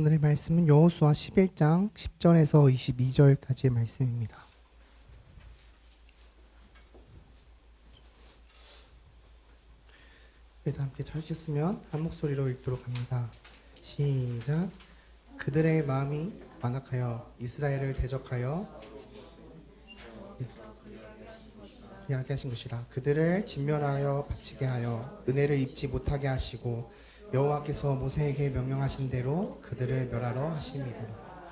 오늘의 말씀은 여호수아 11장 10절에서 22절까지의 말씀입니다. 일단 함께 찾으셨으면 한 목소리로 읽도록 합니다. 시작. 그들의 마음이 완악하여 이스라엘을 대적하여 이야기 하신 것이라. 그들을 진멸하여 바치게 하여 은혜를 입지 못하게 하시고 여호와께서 모세에게 명령하신 대로 그들을 멸하러 하심이더라.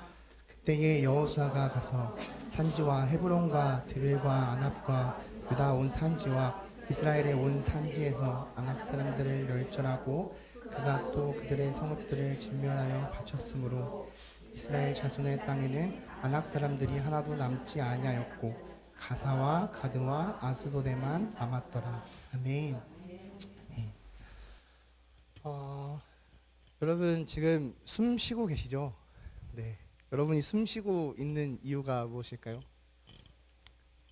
그때에 여호수아가 가서 산지와 헤브론과 드빌과 아납과 유다 온 산지와 이스라엘의 온 산지에서 아낙 사람들을 멸절하고 그가 또 그들의 성읍들을 진멸하여 바쳤으므로 이스라엘 자손의 땅에는 아낙 사람들이 하나도 남지 아니하였고 가사와 가드와 아스도데만 남았더라. 아멘. 네. 여러분 지금 숨 쉬고 계시죠? 네. 여러분이 숨 쉬고 있는 이유가 무엇일까요?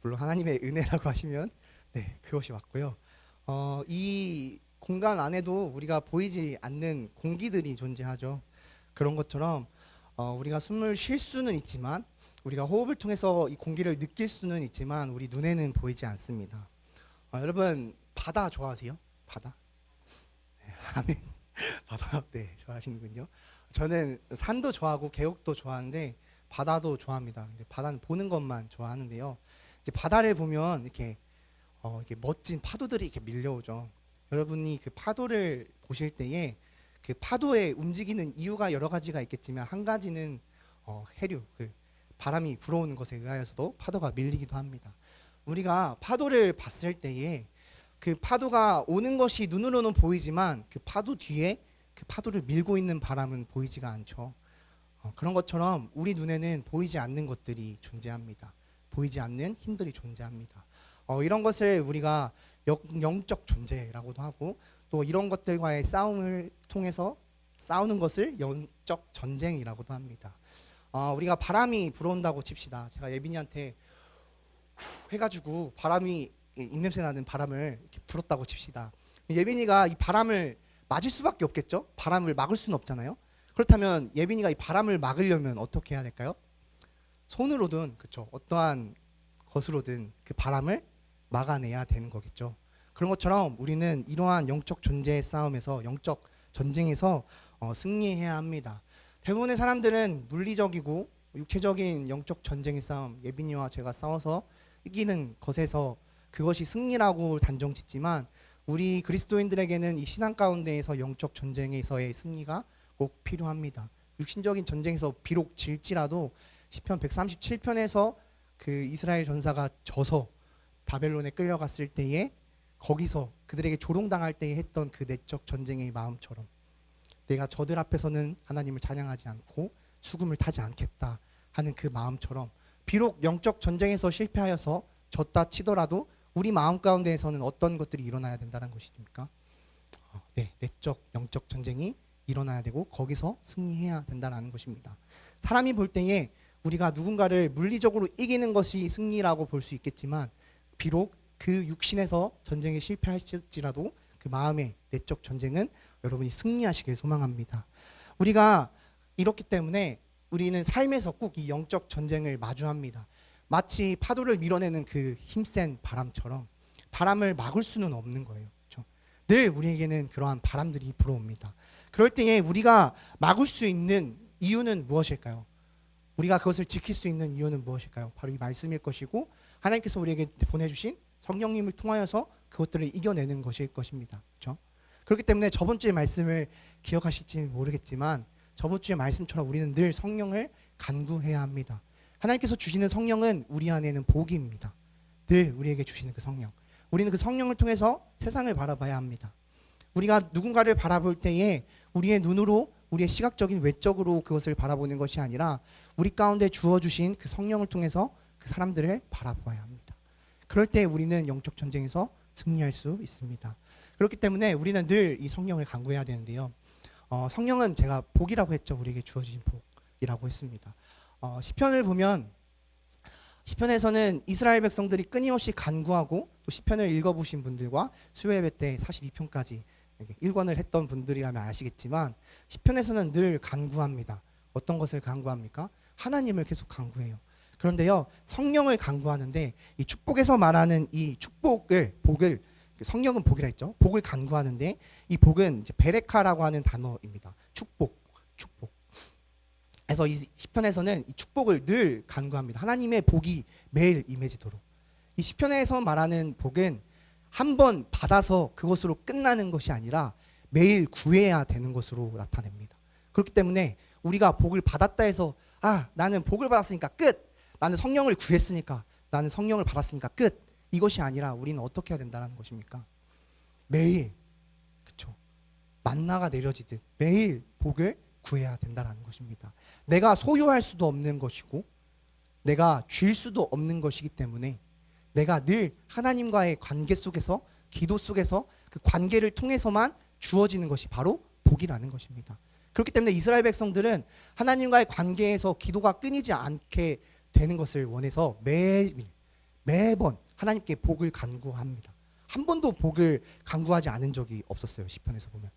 물론 하나님의 은혜라고 하시면 네, 그것이 맞고요. 이 공간 안에도 우리가 보이지 않는 공기들이 존재하죠. 그런 것처럼 우리가 숨을 쉴 수는 있지만, 우리가 호흡을 통해서 이 공기를 느낄 수는 있지만 우리 눈에는 보이지 않습니다. 여러분 바다 좋아하세요? 바다? 네, 아멘. 바다 네 좋아하시는군요. 저는 산도 좋아하고 계곡도 좋아하는데 바다도 좋아합니다. 근데 바다는 보는 것만 좋아하는데요. 이제 바다를 보면 이렇게 멋진 파도들이 이렇게 밀려오죠. 여러분이 그 파도를 보실 때에 그 파도에 움직이는 이유가 여러 가지가 있겠지만 한 가지는 해류, 그 바람이 불어오는 것에 의하여서도 파도가 밀리기도 합니다. 우리가 파도를 봤을 때에 그 파도가 오는 것이 눈으로는 보이지만 그 파도 뒤에 그 파도를 밀고 있는 바람은 보이지가 않죠. 그런 것처럼 우리 눈에는 보이지 않는 것들이 존재합니다. 보이지 않는 힘들이 존재합니다. 이런 것을 우리가 영적 존재라고도 하고, 또 이런 것들과의 싸움을 통해서 싸우는 것을 영적 전쟁이라고도 합니다. 우리가 바람이 불어온다고 칩시다. 제가 예빈이한테 해가지고 바람이 입냄새 나는 바람을 이렇게 불었다고 칩시다. 예빈이가 이 바람을 맞을 수밖에 없겠죠? 바람을 막을 수는 없잖아요. 그렇다면 예빈이가 이 바람을 막으려면 어떻게 해야 될까요? 손으로든 그렇죠. 어떠한 것으로든 그 바람을 막아내야 되는 거겠죠. 그런 것처럼 우리는 이러한 영적 존재의 싸움에서, 영적 전쟁에서 승리해야 합니다. 대부분의 사람들은 물리적이고 육체적인 영적 전쟁의 싸움, 예빈이와 제가 싸워서 이기는 것에서 그것이 승리라고 단정짓지만, 우리 그리스도인들에게는 이 신앙 가운데에서 영적 전쟁에서의 승리가 꼭 필요합니다. 육신적인 전쟁에서 비록 질지라도 시편 137편에서 그 이스라엘 전사가 져서 바벨론에 끌려갔을 때에 거기서 그들에게 조롱당할 때에 했던 그 내적 전쟁의 마음처럼, 내가 저들 앞에서는 하나님을 찬양하지 않고 수금을 타지 않겠다 하는 그 마음처럼, 비록 영적 전쟁에서 실패하여서 졌다 치더라도 우리 마음 가운데에서는 어떤 것들이 일어나야 된다는 것입니까? 네, 내적 영적 전쟁이 일어나야 되고 거기서 승리해야 된다는 것입니다. 사람이 볼 때에 우리가 누군가를 물리적으로 이기는 것이 승리라고 볼 수 있겠지만, 비록 그 육신에서 전쟁에 실패할지라도 그 마음의 내적 전쟁은 여러분이 승리하시길 소망합니다. 우리가 이렇기 때문에 우리는 삶에서 꼭 이 영적 전쟁을 마주합니다. 마치 파도를 밀어내는 그 힘센 바람처럼 바람을 막을 수는 없는 거예요. 그렇죠? 늘 우리에게는 그러한 바람들이 불어옵니다. 그럴 때에 우리가 막을 수 있는 이유는 무엇일까요? 우리가 그것을 지킬 수 있는 이유는 무엇일까요? 바로 이 말씀일 것이고, 하나님께서 우리에게 보내주신 성령님을 통하여서 그것들을 이겨내는 것일 것입니다. 그렇죠? 그렇기 때문에 저번 주의 말씀을 기억하실지 모르겠지만, 저번 주의 말씀처럼 우리는 늘 성령을 간구해야 합니다. 하나님께서 주시는 성령은 우리 안에는 복입니다. 늘 우리에게 주시는 그 성령, 우리는 그 성령을 통해서 세상을 바라봐야 합니다. 우리가 누군가를 바라볼 때에 우리의 눈으로, 우리의 시각적인 외적으로 그것을 바라보는 것이 아니라 우리 가운데 주어주신 그 성령을 통해서 그 사람들을 바라보아야 합니다. 그럴 때 우리는 영적 전쟁에서 승리할 수 있습니다. 그렇기 때문에 우리는 늘 이 성령을 간구해야 되는데요. 성령은 제가 복이라고 했죠. 우리에게 주어진 복이라고 했습니다. 시편을 보면, 시편에서는 이스라엘 백성들이 끊임없이 간구하고, 또 시편을 읽어보신 분들과 수요 예배 때 42편까지 일권을 했던 분들이라면 아시겠지만 시편에서는 늘 간구합니다. 어떤 것을 간구합니까? 하나님을 계속 간구해요. 그런데요, 성령을 간구하는데 이 축복에서 말하는 이 복을 성령은 복이라 했죠. 복을 간구하는데 이 복은 이제 베레카라고 하는 단어입니다. 축복. 그래서 이 시편에서는 이 축복을 늘 간구합니다. 하나님의 복이 매일 임해지도록. 이 시편에서 말하는 복은 한 번 받아서 그것으로 끝나는 것이 아니라 매일 구해야 되는 것으로 나타냅니다. 그렇기 때문에 우리가 복을 받았다 해서 나는 복을 받았으니까 끝. 나는 성령을 구했으니까, 나는 성령을 받았으니까 끝. 이것이 아니라 우리는 어떻게 해야 된다는 것입니까? 매일, 그렇죠? 만나가 내려지듯 매일 복을 구해야 된다는 것입니다. 내가 소유할 수도 없는 것이고 내가 줄 수도 없는 것이기 때문에 내가 늘 하나님과의 관계 속에서, 기도 속에서 그 관계를 통해서만 주어지는 것이 바로 복이라는 것입니다. 그렇기 때문에 이스라엘 백성들은 하나님과의 관계에서 기도가 끊이지 않게 되는 것을 원해서 매번 하나님께 복을 간구합니다. 한 번도 복을 간구하지 않은 적이 없었어요. 시편에서 보면.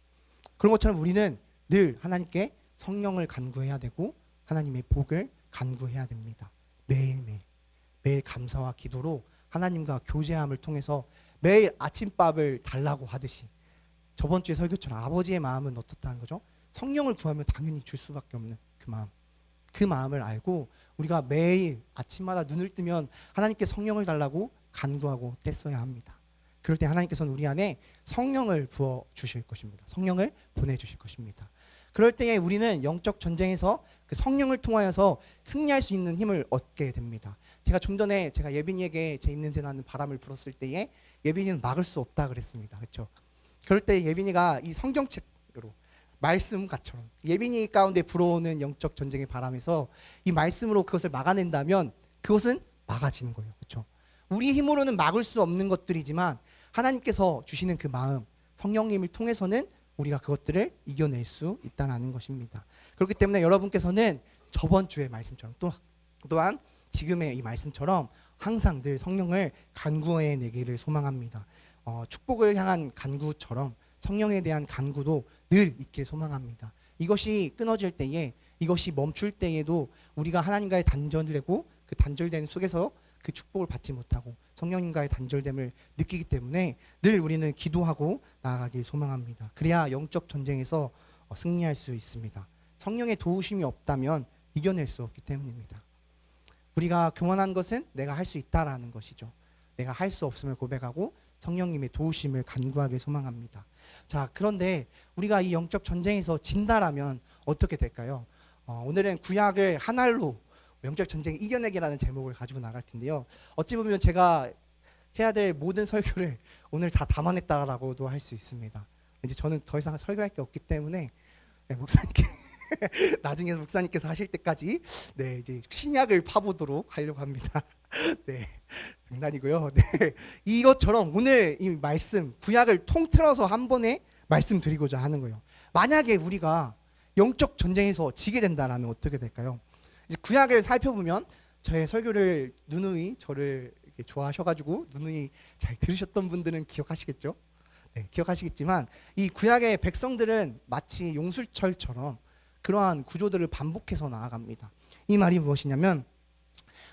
그런 것처럼 우리는 늘 하나님께 성령을 간구해야 되고 하나님의 복을 간구해야 됩니다. 매일 감사와 기도로 하나님과 교제함을 통해서 매일 아침밥을 달라고 하듯이, 저번 주에 설교처럼 아버지의 마음은 어떻다는 거죠? 성령을 구하면 당연히 줄 수밖에 없는 그 마음을 알고 우리가 매일 아침마다 눈을 뜨면 하나님께 성령을 달라고 간구하고 떼써야 합니다. 그럴 때 하나님께서는 우리 안에 성령을 부어 주실 것입니다. 성령을 보내주실 것입니다. 그럴 때에 우리는 영적 전쟁에서 그 성령을 통하여서 승리할 수 있는 힘을 얻게 됩니다. 제가 좀 전에 제가 예빈이에게 제 입냄새 나는 바람을 불었을 때에 예빈이는 막을 수 없다 그랬습니다. 그렇죠? 그럴 때 예빈이가 이 성경책으로 말씀같처럼 예빈이 가운데 불어오는 영적 전쟁의 바람에서 이 말씀으로 그것을 막아낸다면 그것은 막아지는 거예요. 그렇죠? 우리 힘으로는 막을 수 없는 것들이지만 하나님께서 주시는 그 마음, 성령님을 통해서는 우리가 그것들을 이겨낼 수 있다는 것입니다. 그렇기 때문에 여러분께서는 저번 주의 말씀처럼 또한 지금의 이 말씀처럼 항상 늘 성령을 간구해내기를 소망합니다. 축복을 향한 간구처럼 성령에 대한 간구도 늘 있길 소망합니다. 이것이 끊어질 때에, 이것이 멈출 때에도 우리가 하나님과의 단절되고 그 단절된 속에서 그 축복을 받지 못하고 성령님과의 단절됨을 느끼기 때문에 늘 우리는 기도하고 나아가길 소망합니다. 그래야 영적 전쟁에서 승리할 수 있습니다. 성령의 도우심이 없다면 이겨낼 수 없기 때문입니다. 우리가 교만한 것은 내가 할 수 있다라는 것이죠. 내가 할 수 없음을 고백하고 성령님의 도우심을 간구하길 소망합니다. 자, 그런데 우리가 이 영적 전쟁에서 진다라면 어떻게 될까요? 오늘은 구약을 한 알로 영적 전쟁 이겨내기라는 제목을 가지고 나갈 텐데요. 어찌 보면 제가 해야 될 모든 설교를 오늘 다 담아냈다라고도 할 수 있습니다. 이제 저는 더 이상 설교할 게 없기 때문에 목사님께 나중에 목사님께서 하실 때까지 이제 신약을 파보도록 하려고 합니다. 장난이고요. 이것처럼 오늘 이 말씀 구약을 통틀어서 한 번에 말씀드리고자 하는 거예요. 만약에 우리가 영적 전쟁에서 지게 된다라면 어떻게 될까요? 이제 구약을 살펴보면 저의 설교를 누누이 저를 이렇게 좋아하셔가지고 누누이 잘 들으셨던 분들은 기억하시겠죠? 기억하시겠지만 이 구약의 백성들은 마치 용수철처럼 그러한 구조들을 반복해서 나아갑니다. 이 말이 무엇이냐면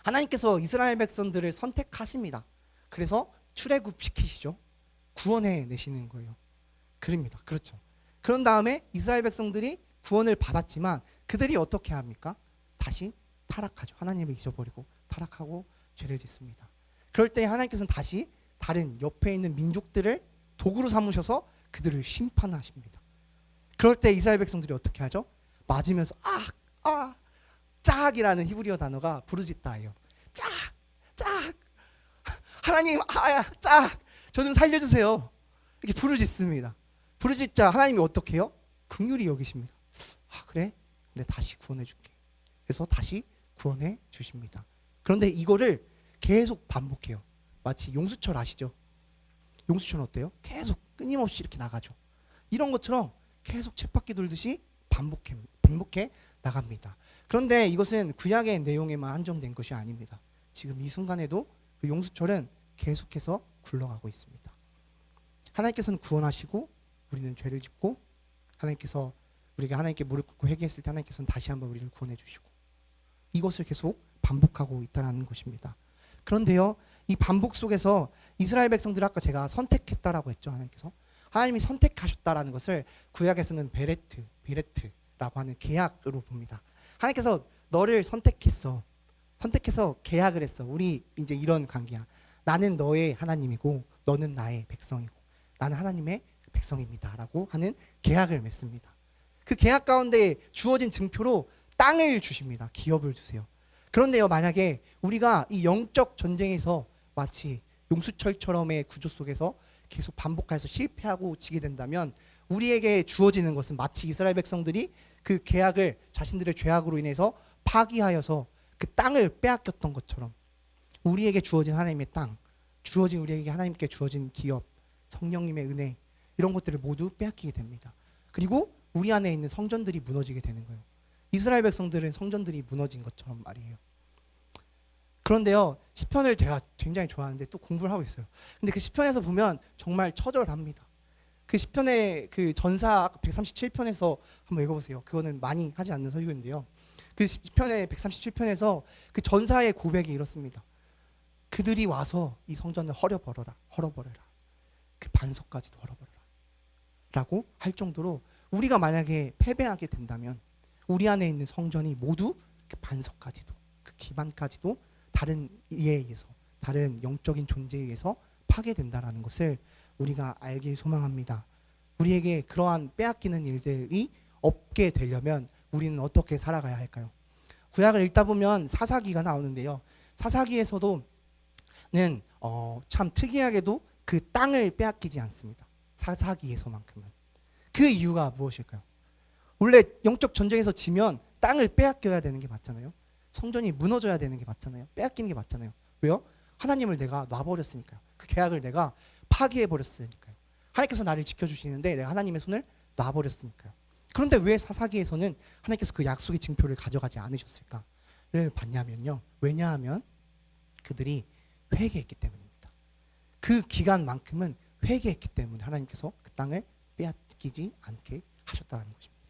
하나님께서 이스라엘 백성들을 선택하십니다. 그래서 출애굽시키시죠. 구원해 내시는 거예요. 그럽니다. 그렇죠. 그런 다음에 이스라엘 백성들이 구원을 받았지만 그들이 어떻게 합니까? 다시 타락하죠. 하나님을 잊어버리고 타락하고 죄를 짓습니다. 그럴 때 하나님께서는 다시 다른 옆에 있는 민족들을 도구로 삼으셔서 그들을 심판하십니다. 그럴 때 이스라엘 백성들이 어떻게 하죠? 맞으면서 짝이라는 히브리어 단어가 부르짖다예요. 짝 하나님 짝 저 좀 살려주세요. 이렇게 부르짖습니다. 부르짖자 하나님이 어떻게 해요? 긍휼히 여기십니다. 그래? 근데 다시 구원해 줄게. 그래서 다시 구원해 주십니다. 그런데 이거를 계속 반복해요. 마치 용수철 아시죠? 용수철은 어때요? 계속 끊임없이 이렇게 나가죠. 이런 것처럼 계속 쳇바퀴 돌듯이 반복해 나갑니다. 그런데 이것은 구약의 내용에만 한정된 것이 아닙니다. 지금 이 순간에도 그 용수철은 계속해서 굴러가고 있습니다. 하나님께서는 구원하시고 우리는 죄를 짓고 하나님께서 우리가 하나님께 무릎 꿇고 회개했을 때 하나님께서는 다시 한번 우리를 구원해 주시고 이것을 계속 반복하고 있다는 것입니다. 그런데요, 이 반복 속에서 이스라엘 백성들 아까 제가 선택했다라고 했죠. 하나님이 선택하셨다라는 것을 구약에서는 베레트라고 하는 계약으로 봅니다. 하나님께서 너를 선택해서 계약을 했어. 우리 이제 이런 관계야. 나는 너의 하나님이고 너는 나의 백성이고 나는 하나님의 백성입니다라고 하는 계약을 맺습니다. 그 계약 가운데 주어진 증표로 땅을 주십니다. 기업을 주세요. 그런데요, 만약에 우리가 이 영적 전쟁에서 마치 용수철처럼의 구조 속에서 계속 반복해서 실패하고 지게 된다면 우리에게 주어지는 것은 마치 이스라엘 백성들이 그 계약을 자신들의 죄악으로 인해서 파기하여서 그 땅을 빼앗겼던 것처럼 우리에게 주어진 하나님의 땅, 우리에게 하나님께 주어진 기업, 성령님의 은혜 이런 것들을 모두 빼앗기게 됩니다. 그리고 우리 안에 있는 성전들이 무너지게 되는 거예요. 이스라엘 백성들은 성전들이 무너진 것처럼 말이에요. 그런데요, 시편을 제가 굉장히 좋아하는데 또 공부를 하고 있어요. 근데 그 시편에서 보면 정말 처절합니다. 그 시편의 그 전사 137편에서 한번 읽어보세요. 그거는 많이 하지 않는 설교인데요. 그 시편의 137편에서 그 전사의 고백이 이렇습니다. 그들이 와서 이 성전을 헐어버려라. 그 반석까지도 헐어버려라. 라고 할 정도로 우리가 만약에 패배하게 된다면 우리 안에 있는 성전이 모두 그 반석까지도 그 기반까지도 다른 이에 의해서 다른 영적인 존재에 의해서 파괴된다라는 것을 우리가 알길 소망합니다. 우리에게 그러한 빼앗기는 일들이 없게 되려면 우리는 어떻게 살아가야 할까요? 구약을 읽다 보면 사사기가 나오는데요. 사사기에서도 참 특이하게도 그 땅을 빼앗기지 않습니다. 사사기에서만큼은. 그 이유가 무엇일까요? 원래 영적 전쟁에서 지면 땅을 빼앗겨야 되는 게 맞잖아요. 성전이 무너져야 되는 게 맞잖아요. 빼앗기는 게 맞잖아요. 왜요? 하나님을 내가 놔버렸으니까요. 그 계약을 내가 파기해버렸으니까요. 하나님께서 나를 지켜주시는데 내가 하나님의 손을 놔버렸으니까요. 그런데 왜 사사기에서는 하나님께서 그 약속의 징표를 가져가지 않으셨을까를 봤냐면요. 왜냐하면 그들이 회개했기 때문입니다. 그 기간만큼은 회개했기 때문에 하나님께서 그 땅을 빼앗기지 않게 하셨다는 것입니다.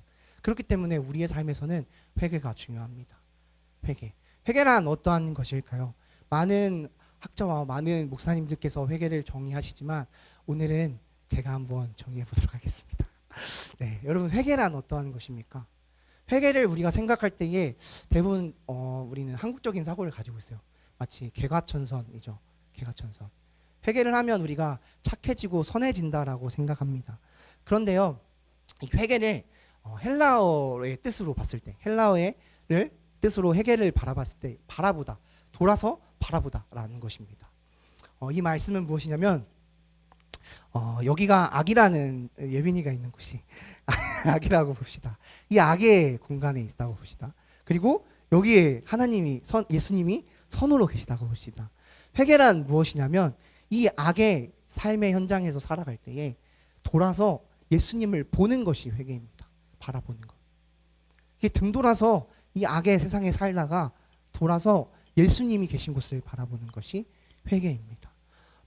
그렇기 때문에 우리의 삶에서는 회개가 중요합니다. 회개란 어떠한 것일까요? 많은 학자와 많은 목사님들께서 회개를 정의하시지만 오늘은 제가 한번 정의해 보도록 하겠습니다. 네, 여러분 회개란 어떠한 것입니까? 회개를 우리가 생각할 때에 대부분 우리는 한국적인 사고를 가지고 있어요. 마치 개과천선이죠. 개과천선. 회개를 하면 우리가 착해지고 선해진다라고 생각합니다. 그런데요, 이 회개를 헬라어의 뜻으로 봤을 때, 헬라어의 뜻으로 회개를 바라봤을 때, 바라보다, 돌아서 바라보다라는 것입니다. 이 말씀은 무엇이냐면 여기가 악이라는 예빈이가 있는 곳이 악이라고 봅시다. 이 악의 공간에 있다고 봅시다. 그리고 여기에 예수님이 선으로 계시다고 봅시다. 회개란 무엇이냐면 이 악의 삶의 현장에서 살아갈 때에 돌아서 예수님을 보는 것이 회개입니다. 바라보는 것. 이게 등 돌아서 이 악의 세상에 살다가 돌아서 예수님이 계신 곳을 바라보는 것이 회개입니다.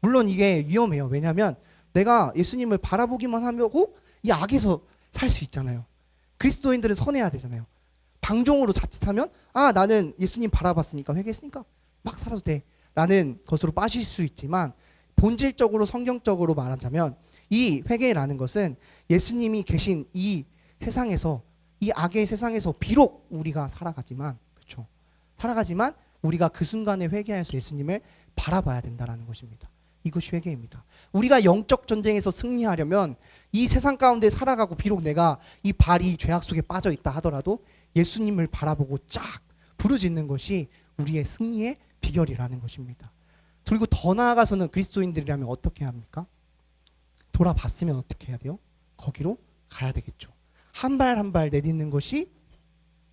물론 이게 위험해요. 왜냐하면 내가 예수님을 바라보기만 하고 이 악에서 살 수 있잖아요. 그리스도인들은 선해야 되잖아요. 방종으로 자칫하면 나는 예수님 바라봤으니까 회개했으니까 막 살아도 돼 라는 것으로 빠질 수 있지만 본질적으로 성경적으로 말하자면 이 회개라는 것은 예수님이 계신 이 세상에서 이 악의 세상에서 비록 우리가 살아가지만 그렇죠. 살아가지만 우리가 그 순간에 회개해서 예수님을 바라봐야 된다는 것입니다. 이것이 회개입니다. 우리가 영적 전쟁에서 승리하려면 이 세상 가운데 살아가고 비록 내가 이 발이 죄악 속에 빠져 있다 하더라도 예수님을 바라보고 쫙 부르짖는 것이 우리의 승리의 비결이라는 것입니다. 그리고 더 나아가서는 그리스도인들이라면 어떻게 합니까? 돌아봤으면 어떻게 해야 돼요? 거기로 가야 되겠죠. 한 발 한 발 내딛는 것이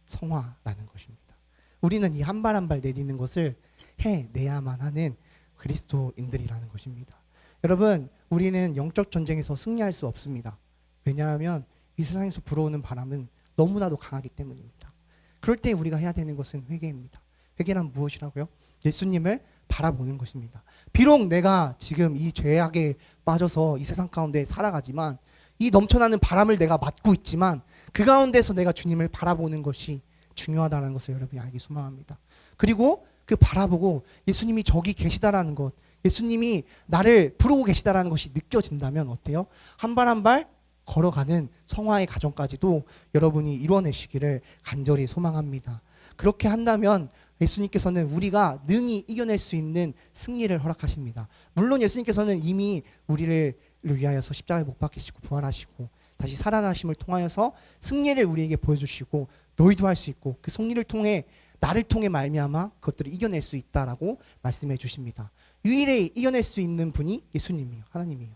성화라는 것입니다. 우리는 이 한 발 한 발 내딛는 것을 해내야만 하는 그리스도인들이라는 것입니다. 여러분, 우리는 영적 전쟁에서 승리할 수 없습니다. 왜냐하면 이 세상에서 불어오는 바람은 너무나도 강하기 때문입니다. 그럴 때 우리가 해야 되는 것은 회개입니다. 회개란 무엇이라고요? 예수님을 바라보는 것입니다. 비록 내가 지금 이 죄악에 빠져서 이 세상 가운데 살아가지만 이 넘쳐나는 바람을 내가 맞고 있지만 그 가운데서 내가 주님을 바라보는 것이 중요하다는 것을 여러분이 알기 소망합니다. 그리고 그 바라보고 예수님이 저기 계시다라는 것, 예수님이 나를 부르고 계시다라는 것이 느껴진다면 어때요? 한 발 한 발 걸어가는 성화의 과정까지도 여러분이 이뤄내시기를 간절히 소망합니다. 그렇게 한다면 예수님께서는 우리가 능히 이겨낼 수 있는 승리를 허락하십니다. 물론 예수님께서는 이미 우리를 위하여서 십자가에 못 박히시고 부활하시고 다시 살아나심을 통하여서 승리를 우리에게 보여주시고 너희도 할 수 있고 그 승리를 통해 나를 통해 말미암아 그것들을 이겨낼 수 있다라고 말씀해 주십니다. 유일히 이겨낼 수 있는 분이 예수님이에요. 하나님이에요.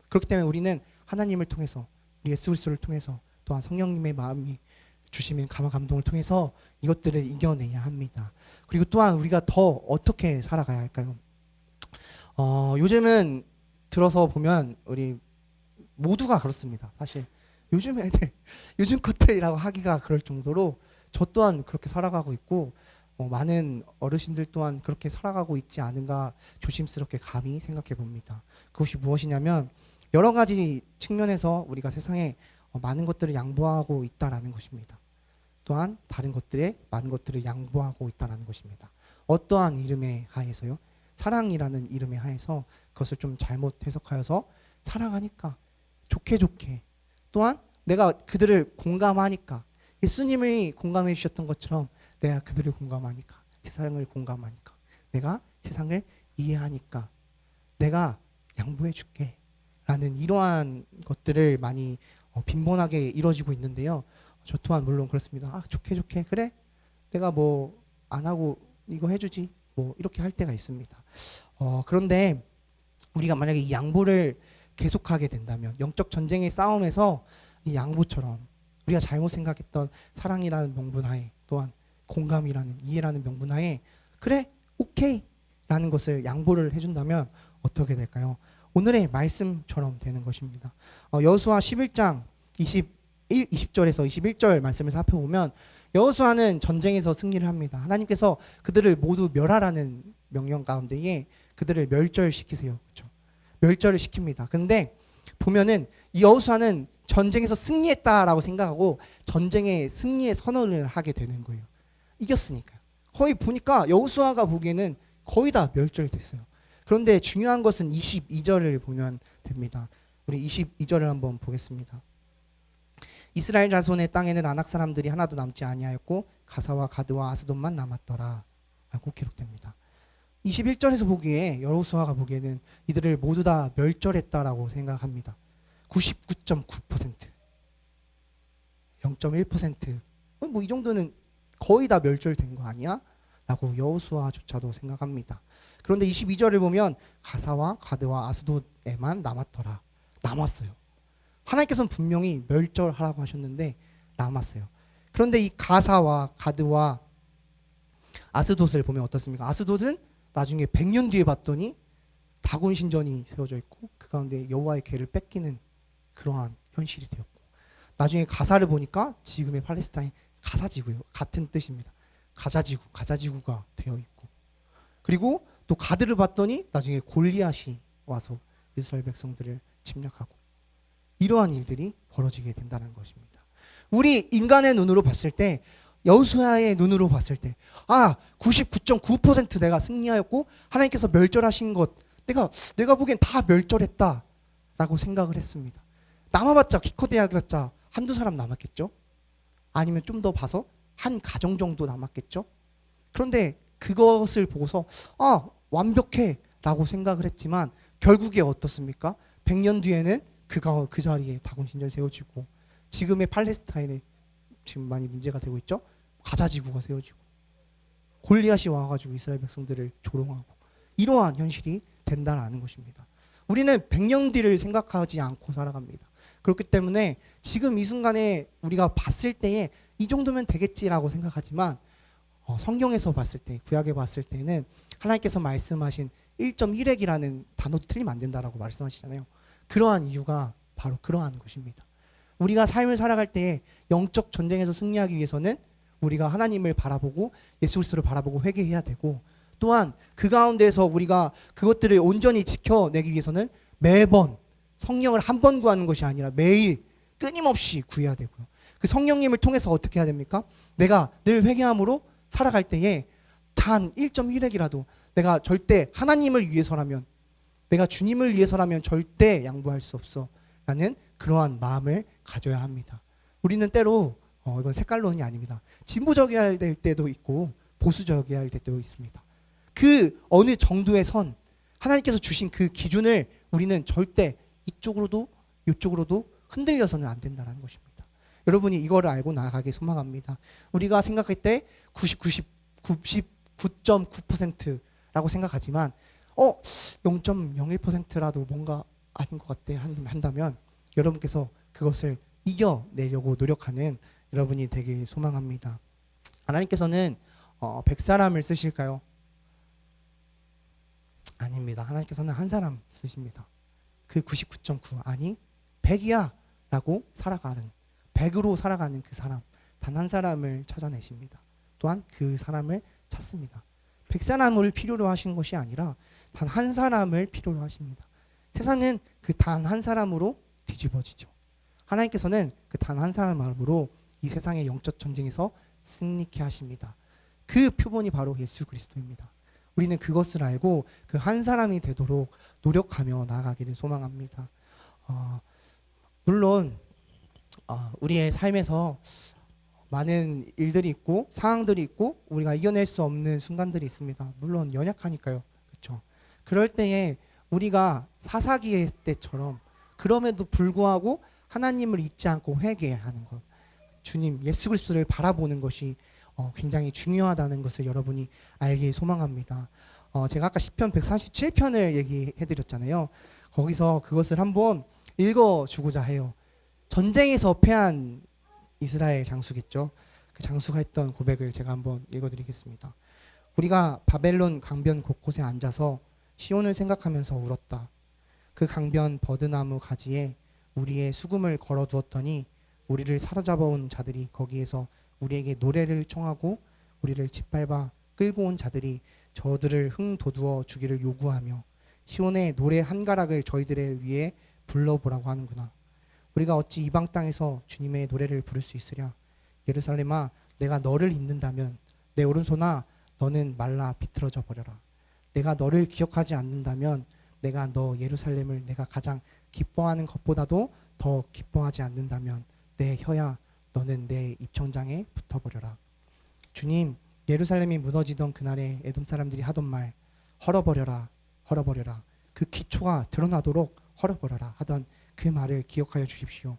그렇기 때문에 우리는 하나님을 통해서 우리 예수 그리스도를 통해서 또한 성령님의 마음이 주시는 감동을 통해서 이것들을 이겨내야 합니다. 그리고 또한 우리가 더 어떻게 살아가야 할까요? 요즘은 들어서 보면 우리 모두가 그렇습니다. 사실 요즘 애들, 요즘 것들이라고 하기가 그럴 정도로 저 또한 그렇게 살아가고 있고 많은 어르신들 또한 그렇게 살아가고 있지 않은가 조심스럽게 감히 생각해 봅니다. 그것이 무엇이냐면 여러 가지 측면에서 우리가 세상에 많은 것들을 양보하고 있다라는 것입니다. 또한 다른 것들에 많은 것들을 양보하고 있다라는 것입니다. 어떠한 이름에 하에서요? 사랑이라는 이름에 하에서 그것을 좀 잘못 해석하여서 사랑하니까 좋게 또한 내가 그들을 공감하니까 예수님이 공감해 주셨던 것처럼 내가 그들을 공감하니까 세상을 공감하니까 내가 세상을 이해하니까 내가 양보해 줄게 라는 이러한 것들을 많이 빈번하게 이루어지고 있는데요. 저 또한 물론 그렇습니다. 좋게 그래 내가 뭐 안 하고 이거 해주지 뭐 이렇게 할 때가 있습니다. 그런데 우리가 만약에 이 양보를 계속하게 된다면 영적 전쟁의 싸움에서 이 양보처럼 우리가 잘못 생각했던 사랑이라는 명분하에 또한 공감이라는 이해라는 명분하에 그래 오케이 라는 것을 양보를 해준다면 어떻게 될까요? 오늘의 말씀처럼 되는 것입니다. 여호수아 11장 20절에서 21절 말씀을 살펴보면 여호수아는 전쟁에서 승리를 합니다. 하나님께서 그들을 모두 멸하라는 명령 가운데에 그들을 멸절시키세요. 그렇죠? 멸절을 시킵니다. 근데 보면은 이 여호수아는 전쟁에서 승리했다라고 생각하고 전쟁의 승리의 선언을 하게 되는 거예요. 이겼으니까요. 거의 보니까 여호수아가 보기에는 거의 다 멸절됐어요. 그런데 중요한 것은 22절을 보면 됩니다. 우리 22절을 한번 보겠습니다. 이스라엘 자손의 땅에는 아낙 사람들이 하나도 남지 아니하였고 가사와 가드와 아스돗만 남았더라 라고 기록됩니다. 21절에서 보기에 여호수아가 보기에는 이들을 모두 다 멸절했다라고 생각합니다. 99.9% 0.1% 뭐 이 정도는 거의 다 멸절된 거 아니야? 라고 여호수아조차도 생각합니다. 그런데 22절을 보면 가사와 가드와 아스돗에만 남았더라. 남았어요. 하나님께서는 분명히 멸절하라고 하셨는데 남았어요. 그런데 이 가사와 가드와 아스돗을 보면 어떻습니까? 아스돗은 나중에 100년 뒤에 봤더니 다곤 신전이 세워져 있고 그 가운데 여호와의 궤를 뺏기는 그러한 현실이 되었고 나중에 가사를 보니까 지금의 팔레스타인 가사지구요. 같은 뜻입니다. 가자지구가 되어 있고 그리고 또 가드를 봤더니 나중에 골리앗이 와서 이스라엘 백성들을 침략하고 이러한 일들이 벌어지게 된다는 것입니다. 우리 인간의 눈으로 봤을 때 여호수아의 눈으로 봤을 때 99.9% 내가 승리하였고 하나님께서 멸절하신 것 내가 보기엔 다 멸절했다라고 생각을 했습니다. 남아봤자 기껏 해봤자 한두 사람 남았겠죠? 아니면 좀 더 봐서 한 가정 정도 남았겠죠? 그런데 그것을 보고서 완벽해 라고 생각을 했지만 결국에 어떻습니까? 100년 뒤에는 그 자리에 다곤 신전 세워지고 지금의 팔레스타인에 지금 많이 문제가 되고 있죠. 가자지구가 세워지고 골리앗이 와가지고 이스라엘 백성들을 조롱하고 이러한 현실이 된다는 것입니다. 우리는 100년 뒤를 생각하지 않고 살아갑니다. 그렇기 때문에 지금 이 순간에 우리가 봤을 때에 이 정도면 되겠지라고 생각하지만 성경에서 봤을 때 구약에 봤을 때는 하나님께서 말씀하신 1.1핵이라는 단어도 틀리면 안 된다라고 말씀하시잖아요. 그러한 이유가 바로 그러한 것입니다. 우리가 삶을 살아갈 때 영적 전쟁에서 승리하기 위해서는 우리가 하나님을 바라보고 예수 그리스도를 바라보고 회개해야 되고 또한 그 가운데서 우리가 그것들을 온전히 지켜내기 위해서는 매번 성령을 한 번 구하는 것이 아니라 매일 끊임없이 구해야 되고요. 그 성령님을 통해서 어떻게 해야 됩니까? 내가 늘 회개함으로 살아갈 때에 단 1.1핵이라도 내가 절대 하나님을 위해서라면, 내가 주님을 위해서라면 절대 양보할 수 없어 라는 그러한 마음을 가져야 합니다. 우리는 때로 이건 색깔론이 아닙니다. 진보적이어야 될 때도 있고 보수적이어야 할 때도 있습니다. 그 어느 정도의 선, 하나님께서 주신 그 기준을 우리는 절대 이쪽으로도 이쪽으로도 흔들려서는 안 된다는 것입니다. 여러분이 이거를 알고 나아가길 소망합니다. 우리가 생각할 때 99.9%라고 생각하지만 0.01%라도 뭔가 아닌 것 같아 한다면 여러분께서 그것을 이겨내려고 노력하는 여러분이 되길 소망합니다. 하나님께서는 100사람을 쓰실까요? 아닙니다. 하나님께서는 한 사람 쓰십니다. 그 99.9 아니 100이야 라고 살아가는, 100으로 살아가는 그 사람, 단 한 사람을 찾아내십니다. 또한 그 사람을 찾습니다. 100사람을 필요로 하신 것이 아니라 단 한 사람을 필요로 하십니다. 세상은 그 단 한 사람으로 뒤집어지죠. 하나님께서는 그 단 한 사람으로 이 세상의 영적 전쟁에서 승리케 하십니다. 그 표본이 바로 예수 그리스도입니다. 우리는 그것을 알고 그 한 사람이 되도록 노력하며 나아가기를 소망합니다. 물론 우리의 삶에서 많은 일들이 있고 상황들이 있고 우리가 이겨낼 수 없는 순간들이 있습니다. 물론 연약하니까요. 그렇죠? 그럴 때에 우리가 사사기의 때처럼 그럼에도 불구하고 하나님을 잊지 않고 회개하는 것, 주님 예수 그리스도를 바라보는 것이 굉장히 중요하다는 것을 여러분이 알길 소망합니다. 제가 아까 시편 147편을 얘기해드렸잖아요. 거기서 그것을 한번 읽어주고자 해요. 전쟁에서 패한 이스라엘 장수겠죠. 그 장수가 했던 고백을 제가 한번 읽어드리겠습니다. 우리가 바벨론 강변 곳곳에 앉아서 시온을 생각하면서 울었다. 그 강변 버드나무 가지에 우리의 수금을 걸어두었더니 우리를 사로잡아온 자들이 거기에서 우리에게 노래를 청하고 우리를 짓밟아 끌고 온 자들이 저들을 흥돋우어 주기를 요구하며 시온의 노래 한 가락을 저희들의 위에 불러보라고 하는구나. 우리가 어찌 이방 땅에서 주님의 노래를 부를 수 있으랴. 예루살렘아, 내가 너를 잊는다면 내 오른손아 너는 말라 비틀어져 버려라. 내가 너를 기억하지 않는다면 내가 너 예루살렘을 내가 가장 기뻐하는 것보다도 더 기뻐하지 않는다면 내 혀야 너는 내 입천장에 붙어버려라. 주님, 예루살렘이 무너지던 그날에 에돔 사람들이 하던 말, 헐어버려라 헐어버려라, 그 기초가 드러나도록 헐어버려라 하던 그 말을 기억하여 주십시오.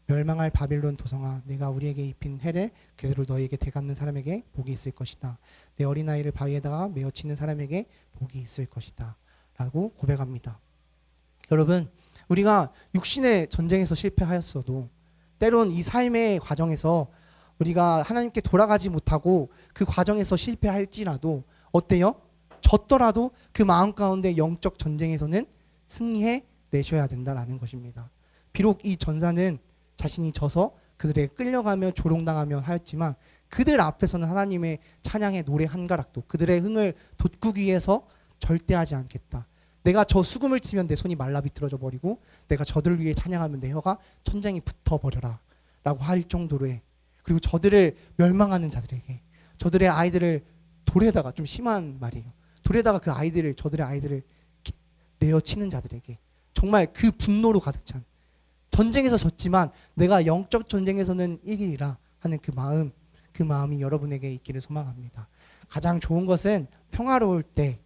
멸망할 바빌론 도성아, 내가 우리에게 입힌 해를 그대로 너에게 대갚는 사람에게 복이 있을 것이다. 내 어린아이를 바위에다가 메어치는 사람에게 복이 있을 것이다 라고 고백합니다. 여러분, 우리가 육신의 전쟁에서 실패하였어도 때론 이 삶의 과정에서 우리가 하나님께 돌아가지 못하고 그 과정에서 실패할지라도 어때요? 졌더라도 그 마음 가운데 영적 전쟁에서는 승리해 내셔야 된다라는 것입니다. 비록 이 전사는 자신이 져서 그들에게 끌려가며 조롱당하며 하였지만 그들 앞에서는 하나님의 찬양의 노래 한 가락도 그들의 흥을 돋구기 위해서 절대 하지 않겠다. 내가 저 수금을 치면 내 손이 말라 비틀어져 버리고 내가 저들을 위해 찬양하면 내 혀가 천장에 붙어버려라 라고 할 정도로의, 그리고 저들을 멸망하는 자들에게, 저들의 아이들을 돌에다가, 좀 심한 말이에요, 돌에다가 그 아이들을, 저들의 아이들을 내어치는 자들에게 정말 그 분노로 가득 찬, 전쟁에서 졌지만 내가 영적 전쟁에서는 이기리라 하는 그 마음이 여러분에게 있기를 소망합니다. 가장 좋은 것은 평화로울 때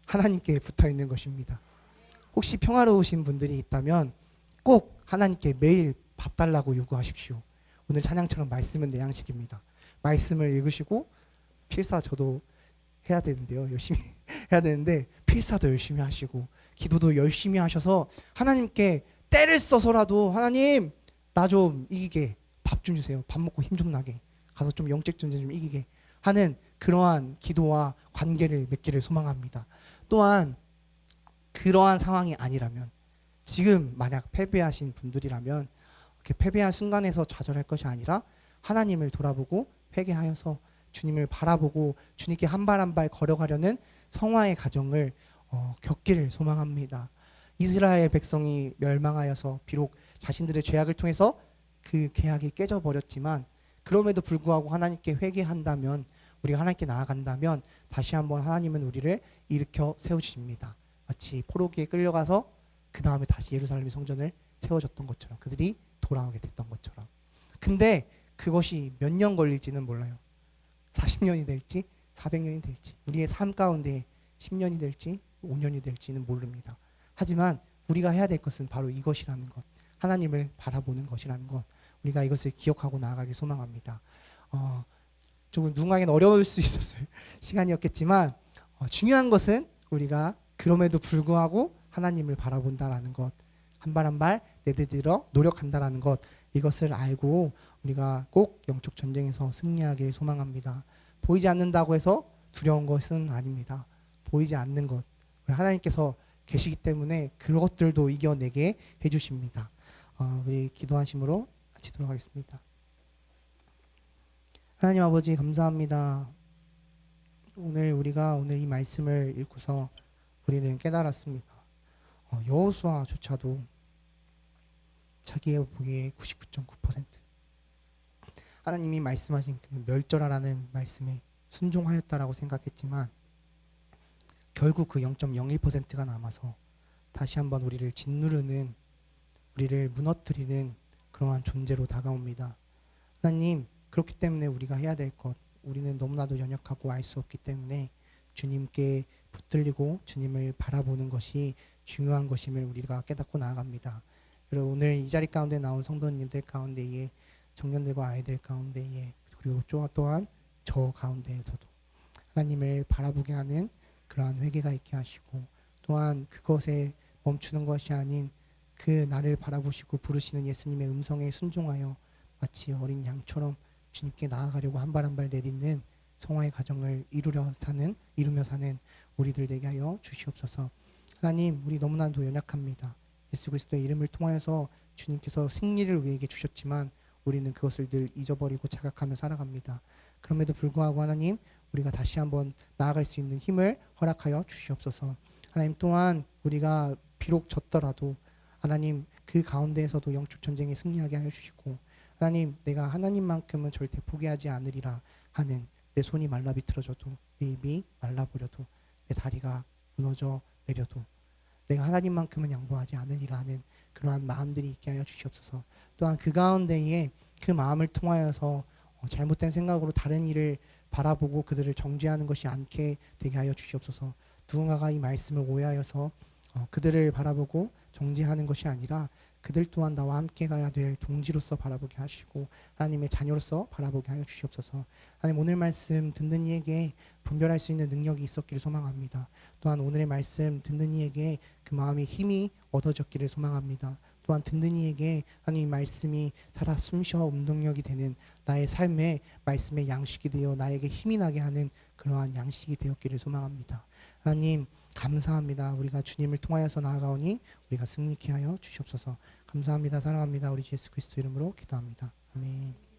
하나님께 붙어 있는 것입니다. 혹시 평화로우신 분들이 있다면 꼭 하나님께 매일 밥 달라고 요구하십시오. 오늘 찬양처럼 말씀은 내 양식입니다. 말씀을 읽으시고 필사 저도 해야 되는데요. 열심히 해야 되는데 필사도 열심히 하시고 기도도 열심히 하셔서 하나님께 때를 써서라도 하나님 나 좀 이기게 밥 좀 주세요. 밥 먹고 힘 좀 나게 가서 좀 영적 전쟁 좀 이기게 하는 그러한 기도와 관계를 맺기를 소망합니다. 또한 그러한 상황이 아니라면, 지금 만약 패배하신 분들이라면 그 패배한 순간에서 좌절할 것이 아니라 하나님을 돌아보고 회개하여서 주님을 바라보고 주님께 한 발 한 발 걸어가려는 성화의 과정을 겪기를 소망합니다. 이스라엘 백성이 멸망하여서 비록 자신들의 죄악을 통해서 그 계약이 깨져버렸지만 그럼에도 불구하고 하나님께 회개한다면, 우리가 하나님께 나아간다면 다시 한번 하나님은 우리를 일으켜 세우십니다. 마치 포로기에 끌려가서 그 다음에 다시 예루살렘의 성전을 세워졌던 것처럼, 그들이 돌아오게 됐던 것처럼. 근데 그것이 몇 년 걸릴지는 몰라요. 40년이 될지 400년이 될지, 우리의 삶 가운데 10년이 될지 5년이 될지는 모릅니다. 하지만 우리가 해야 될 것은 바로 이것이라는 것, 하나님을 바라보는 것이라는 것, 우리가 이것을 기억하고 나아가길 소망합니다. 조금 누군가에게는 어려울 수 있었을 시간이었겠지만 중요한 것은 우리가 그럼에도 불구하고 하나님을 바라본다라는 것, 한 발 한 발 내디디러 노력한다라는 것, 이것을 알고 우리가 꼭 영적 전쟁에서 승리하길 소망합니다. 보이지 않는다고 해서 두려운 것은 아닙니다. 보이지 않는 것, 하나님께서 계시기 때문에 그것들도 이겨내게 해주십니다. 우리 기도하심으로 마치도록 하겠습니다. 하나님 아버지, 감사합니다. 우리가 오늘 이 말씀을 읽고서 우리는 깨달았습니다. 여호수아조차도 자기의 보기에 99.9% 하나님이 말씀하신 그 멸절하라는 말씀에 순종하였다라고 생각했지만 결국 그 0.01%가 남아서 다시 한번 우리를 짓누르는, 우리를 무너뜨리는 그러한 존재로 다가옵니다. 하나님, 그렇기 때문에 우리가 해야 될 것, 우리는 너무나도 연약하고 알 수 없기 때문에 주님께 붙들리고 주님을 바라보는 것이 중요한 것임을 우리가 깨닫고 나아갑니다. 여러분, 오늘 이 자리 가운데 나온 성도님들 가운데에, 청년들과 아이들 가운데에, 그리고 또한 저 가운데에서도 하나님을 바라보게 하는 그러한 회개가 있게 하시고, 또한 그것에 멈추는 것이 아닌 그 나를 바라보시고 부르시는 예수님의 음성에 순종하여 마치 어린 양처럼 주님께 나아가려고 한 발 한 발 내딛는 성화의 가정을 이루며 사는 우리들 되게 하여 주시옵소서. 하나님, 우리 너무나도 연약합니다. 예수 그리스도의 이름을 통하여서 주님께서 승리를 우리에게 주셨지만 우리는 그것을 늘 잊어버리고 자각하며 살아갑니다. 그럼에도 불구하고 하나님, 우리가 다시 한번 나아갈 수 있는 힘을 허락하여 주시옵소서. 하나님, 또한 우리가 비록 졌더라도 하나님 그 가운데에서도 영적 전쟁에 승리하게 하여 주시고, 하나님, 내가 하나님만큼은 절대 포기하지 않으리라 하는, 내 손이 말라 비틀어져도, 내 입이 말라버려도, 내 다리가 무너져 내려도 내가 하나님만큼은 양보하지 않으리라 하는 그러한 마음들이 있게 하여 주시옵소서. 또한 그 가운데에 그 마음을 통하여서 잘못된 생각으로 다른 일을 바라보고 그들을 정죄하는 것이 않게 되게 하여 주시옵소서. 누군가가 이 말씀을 오해하여서 그들을 바라보고 정죄하는 것이 아니라 그들 또한 나와 함께 가야 될 동지로서 바라보게 하시고 하나님의 자녀로서 바라보게 하여 주시옵소서. 하나님, 오늘 말씀 듣는 이에게 분별할 수 있는 능력이 있었기를 소망합니다. 또한 오늘의 말씀 듣는 이에게 그 마음의 힘이 얻어졌기를 소망합니다. 또한 듣는 이에게 하나님 말씀이 살아 숨쉬어 운동력이 되는, 나의 삶의 말씀의 양식이 되어 나에게 힘이 나게 하는 그러한 양식이 되었기를 소망합니다. 하나님, 감사합니다. 우리가 주님을 통하여서 나아가오니 우리가 승리케 하여 주시옵소서. 감사합니다. 사랑합니다. 우리 예수 그리스도 이름으로 기도합니다. 아멘.